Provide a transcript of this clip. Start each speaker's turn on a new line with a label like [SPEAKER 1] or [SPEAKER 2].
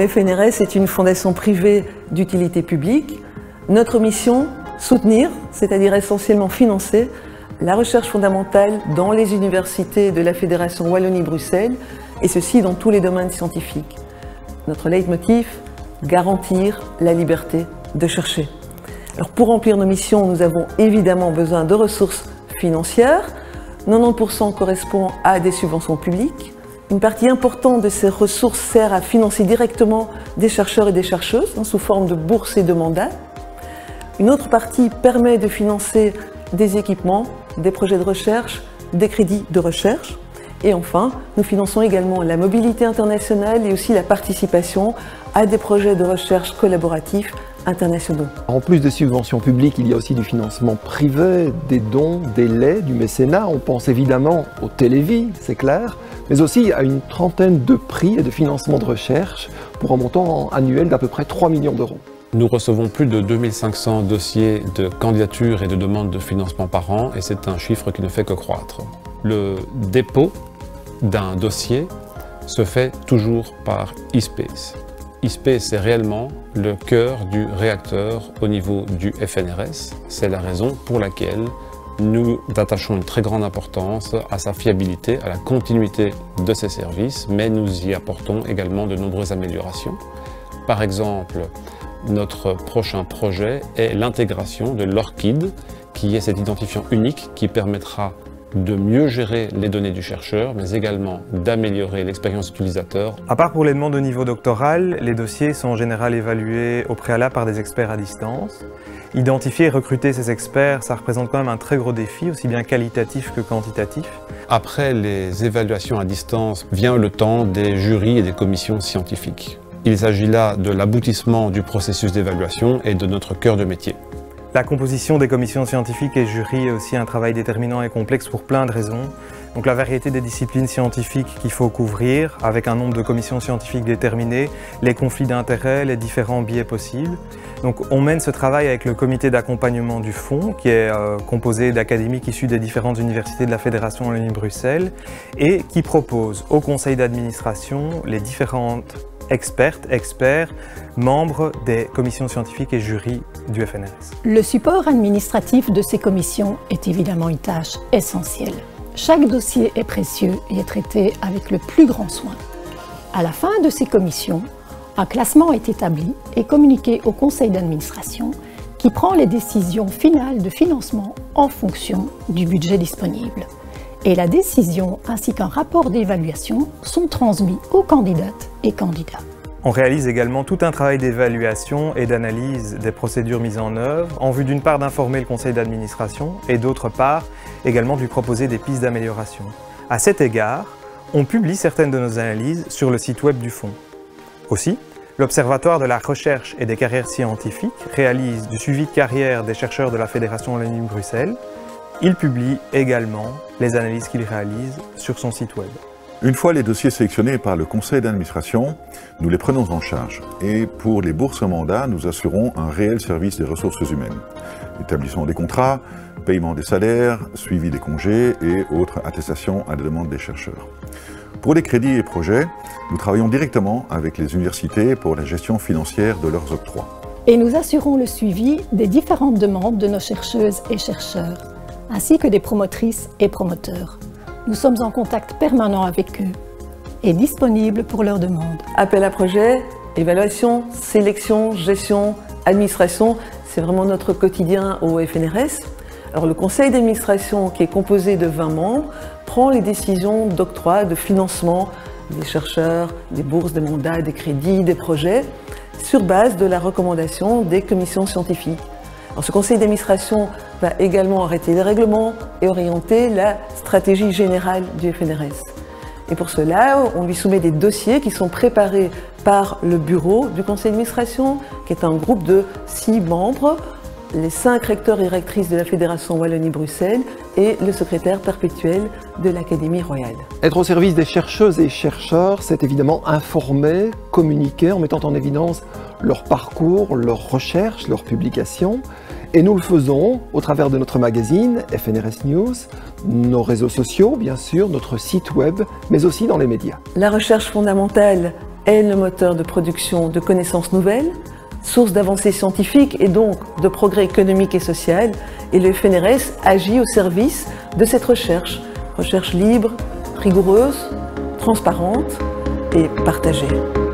[SPEAKER 1] Le FNRS est une fondation privée d'utilité publique. Notre mission, soutenir, c'est-à-dire essentiellement financer, la recherche fondamentale dans les universités de la Fédération Wallonie-Bruxelles, et ceci dans tous les domaines scientifiques. Notre leitmotiv, garantir la liberté de chercher. Alors pour remplir nos missions, nous avons évidemment besoin de ressources financières. 90% correspond à des subventions publiques. Une partie importante de ces ressources sert à financer directement des chercheurs et des chercheuses sous forme de bourses et de mandats. Une autre partie permet de financer des équipements, des projets de recherche, des crédits de recherche. Et enfin, nous finançons également la mobilité internationale et aussi la participation à des projets de recherche collaboratifs internationaux.
[SPEAKER 2] En plus des subventions publiques, il y a aussi du financement privé, des dons, des legs, du mécénat. On pense évidemment aux télévis, c'est clair, mais aussi à une trentaine de prix et de financements de recherche pour un montant annuel d'à peu près 3 millions d'euros.
[SPEAKER 3] Nous recevons plus de 2500 dossiers de candidatures et de demandes de financement par an, et c'est un chiffre qui ne fait que croître. Le dépôt d'un dossier se fait toujours par eSpace. eSpace, c'est réellement le cœur du réacteur au niveau du FNRS. C'est la raison pour laquelle nous attachons une très grande importance à sa fiabilité, à la continuité de ses services, mais nous y apportons également de nombreuses améliorations. Par exemple, notre prochain projet est l'intégration de l'ORCID, qui est cet identifiant unique qui permettra de mieux gérer les données du chercheur, mais également d'améliorer l'expérience utilisateur.
[SPEAKER 4] À part pour les demandes de niveau doctoral, les dossiers sont en général évalués au préalable par des experts à distance. Identifier et recruter ces experts, ça représente quand même un très gros défi, aussi bien qualitatif que quantitatif.
[SPEAKER 3] Après les évaluations à distance, vient le temps des jurys et des commissions scientifiques. Il s'agit là de l'aboutissement du processus d'évaluation et de notre cœur de métier.
[SPEAKER 4] La composition des commissions scientifiques et jurys est aussi un travail déterminant et complexe pour plein de raisons. Donc la variété des disciplines scientifiques qu'il faut couvrir, avec un nombre de commissions scientifiques déterminé, les conflits d'intérêts, les différents biais possibles. Donc on mène ce travail avec le comité d'accompagnement du fonds, qui est composé d'académiques issus des différentes universités de la Fédération Wallonie-Bruxelles, et qui propose au conseil d'administration les différentes experts, membres des commissions scientifiques et jurys du FNRS.
[SPEAKER 5] Le support administratif de ces commissions est évidemment une tâche essentielle. Chaque dossier est précieux et est traité avec le plus grand soin. À la fin de ces commissions, un classement est établi et communiqué au conseil d'administration qui prend les décisions finales de financement en fonction du budget disponible. Et la décision ainsi qu'un rapport d'évaluation sont transmis aux candidates et candidats.
[SPEAKER 4] On réalise également tout un travail d'évaluation et d'analyse des procédures mises en œuvre en vue d'une part d'informer le conseil d'administration et d'autre part également de lui proposer des pistes d'amélioration. À cet égard, on publie certaines de nos analyses sur le site web du fonds. Aussi, l'Observatoire de la recherche et des carrières scientifiques réalise du suivi de carrière des chercheurs de la Fédération Wallonie-Bruxelles. Il publie également les analyses qu'il réalise sur son site web.
[SPEAKER 6] Une fois les dossiers sélectionnés par le conseil d'administration, nous les prenons en charge. Et pour les bourses mandat, nous assurons un réel service des ressources humaines. Établissement des contrats, paiement des salaires, suivi des congés et autres attestations à la demande des chercheurs. Pour les crédits et projets, nous travaillons directement avec les universités pour la gestion financière de leurs octrois.
[SPEAKER 5] Et nous assurons le suivi des différentes demandes de nos chercheuses et chercheurs, ainsi que des promotrices et promoteurs. Nous sommes en contact permanent avec eux et disponibles pour leurs demandes.
[SPEAKER 1] Appel à projet, évaluation, sélection, gestion, administration, c'est vraiment notre quotidien au FNRS. Alors le conseil d'administration, qui est composé de 20 membres, prend les décisions d'octroi, de financement des chercheurs, des bourses, des mandats, des crédits, des projets, sur base de la recommandation des commissions scientifiques. Alors, ce conseil d'administration va également arrêter les règlements et orienter la stratégie générale du FNRS. Et pour cela, on lui soumet des dossiers qui sont préparés par le bureau du conseil d'administration, qui est un groupe de 6 membres, les 5 recteurs et rectrices de la Fédération Wallonie-Bruxelles et le secrétaire perpétuel de l'Académie royale.
[SPEAKER 2] Être au service des chercheuses et chercheurs, c'est évidemment informer, communiquer en mettant en évidence leur parcours, leurs recherches, leurs publications. Et nous le faisons au travers de notre magazine FNRS News, nos réseaux sociaux bien sûr, notre site web, mais aussi dans les médias.
[SPEAKER 1] La recherche fondamentale est le moteur de production de connaissances nouvelles, source d'avancées scientifiques et donc de progrès économique et social, et le FNRS agit au service de cette recherche libre, rigoureuse, transparente et partagée.